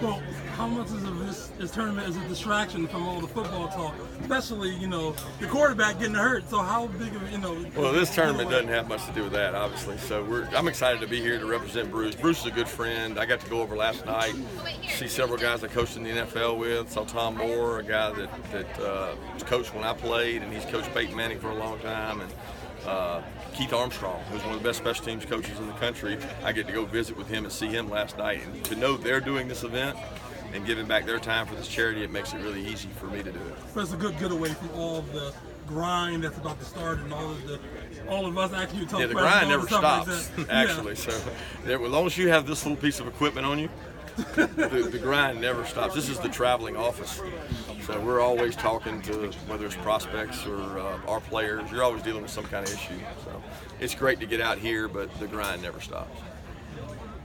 Well, how much of this tournament is a distraction from all the football talk, especially, you know, the quarterback getting hurt? So how big of, you know? Well, this tournament doesn't have much to do with that, obviously. So I'm excited to be here to represent Bruce. Bruce is a good friend. I got to go over last night, see several guys I coached in the NFL with. Saw Tom Moore, a guy that was coached when I played, and he's coached Peyton Manning for a long time. And Keith Armstrong, who's one of the best special teams coaches in the country. I get to go visit with him and see him last night. And to know they're doing this event and giving back their time for this charity, it makes it really easy for me to do it. But it's a good getaway from all the grind that's about to start and all of us actually talking. Yeah, the grind never stops, like actually. So as long as you have this little piece of equipment on you, the grind never stops. This is the traveling office. So we're always talking to, whether it's prospects or our players, you're always dealing with some kind of issue. So it's great to get out here, but the grind never stops.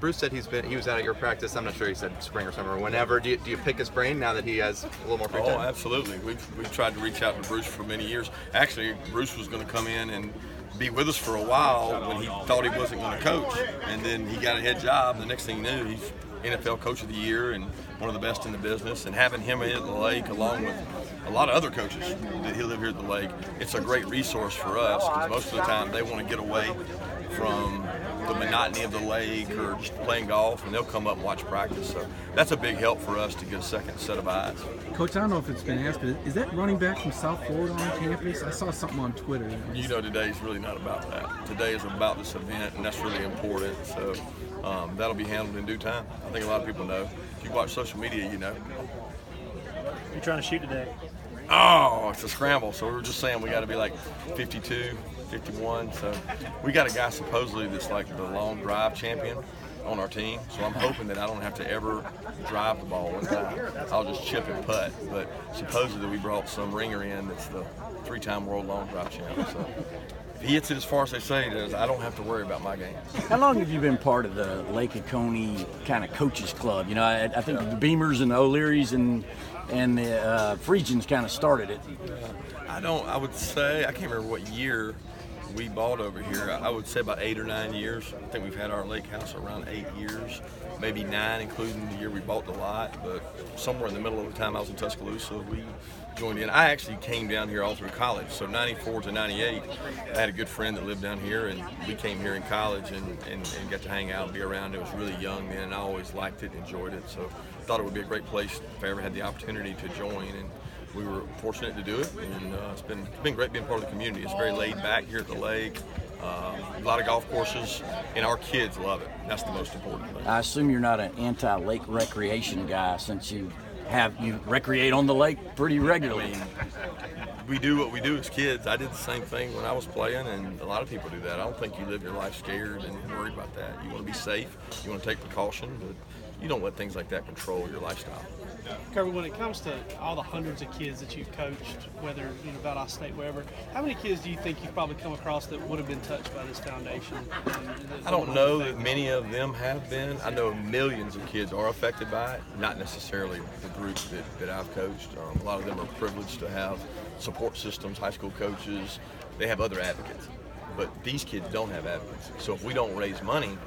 Bruce said he was out at your practice. I'm not sure he said spring or summer or whenever. Do you pick his brain now that he has a little more free time? Oh, absolutely. We've tried to reach out to Bruce for many years. Actually, Bruce was going to come in and be with us for a while when he thought he wasn't going to coach, and then he got a head job. The next thing you knew, he's NFL Coach of the Year and one of the best in the business. And having him at the lake, along with a lot of other coaches that live here at the lake, it's a great resource for us because most of the time they want to get away from the monotony of the lake or just playing golf, and they'll come up and watch practice. So that's a big help for us to get a second set of eyes. Coach, I don't know if it's been asked, but is that running back from South Florida on campus? I saw something on Twitter. You know, today's really not about that. Today is about this event, and that's really important. So that'll be handled in due time. I think a lot of people know. If you watch social media, you know. You're trying to shoot today? Oh, it's a scramble. So we were just saying we got to be like 52, 51. So we got a guy supposedly that's like the long drive champion on our team. So I'm hoping that I don't have to ever drive the ball one time. I'll just chip and putt. But supposedly we brought some ringer in that's the 3-time world long drive champion. So if he hits it as far as they say it is, I don't have to worry about my game. How long have you been part of the Lake Oconee kind of coaches club? You know, I think the Beamers and the O'Learys and the Friesians kind of started it. I would say, I can't remember what year we bought over here. I would say about 8 or 9 years. I think we've had our lake house around 8 years, maybe 9, including the year we bought the lot. But somewhere in the middle of the time I was in Tuscaloosa, we joined in. I actually came down here all through college. So 94 to 98, I had a good friend that lived down here, and we came here in college and got to hang out and be around. It was really young then, and I always liked it and enjoyed it. So I thought it would be a great place if I ever had the opportunity to join. And we were fortunate to do it, and it's been great being part of the community. It's very laid back here at the lake. A lot of golf courses, and our kids love it. That's the most important thing. I assume you're not an anti-lake recreation guy, since you recreate on the lake pretty regularly. We do what we do as kids. I did the same thing when I was playing, and a lot of people do that. I don't think you live your life scared and worried about that. You want to be safe, you want to take precaution, but you don't let things like that control your lifestyle. Kirby, when it comes to all the hundreds of kids that you've coached, whether Valdosta State, wherever, how many kids do you think you've probably come across that would have been touched by this foundation? I don't know that many of them have been. I know millions of kids are affected by it, not necessarily the groups that I've coached. A lot of them are privileged to have support systems, high school coaches. They have other advocates. But these kids don't have advocates. So if we don't raise money,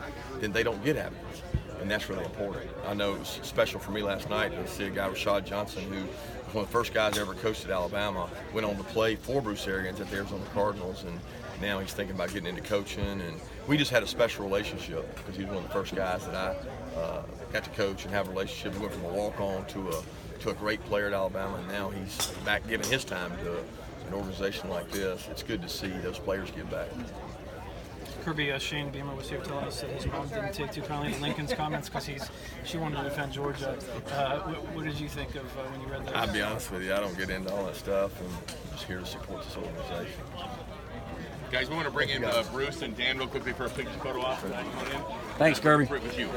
then they don't get advocates. And that's really important. I know it was special for me last night to see a guy, Rashad Johnson, who was one of the first guys I ever coached at Alabama, went on to play for Bruce Arians at the Arizona Cardinals, and now he's thinking about getting into coaching. And we just had a special relationship because he was one of the first guys that I got to coach and have a relationship. He went from a walk-on to a great player at Alabama, and now he's back giving his time to an organization like this. It's good to see those players give back. Kirby, Shane Beamer was here telling us that his mom didn't take too kindly to Lincoln's comments because she wanted to defend Georgia. What did you think of when you read that? I'll be honest with you, I don't get into all that stuff, and I'm just here to support this organization. Guys, we want to bring in Bruce and Dan real quickly for a picture photo op. Thanks, Kirby. With you.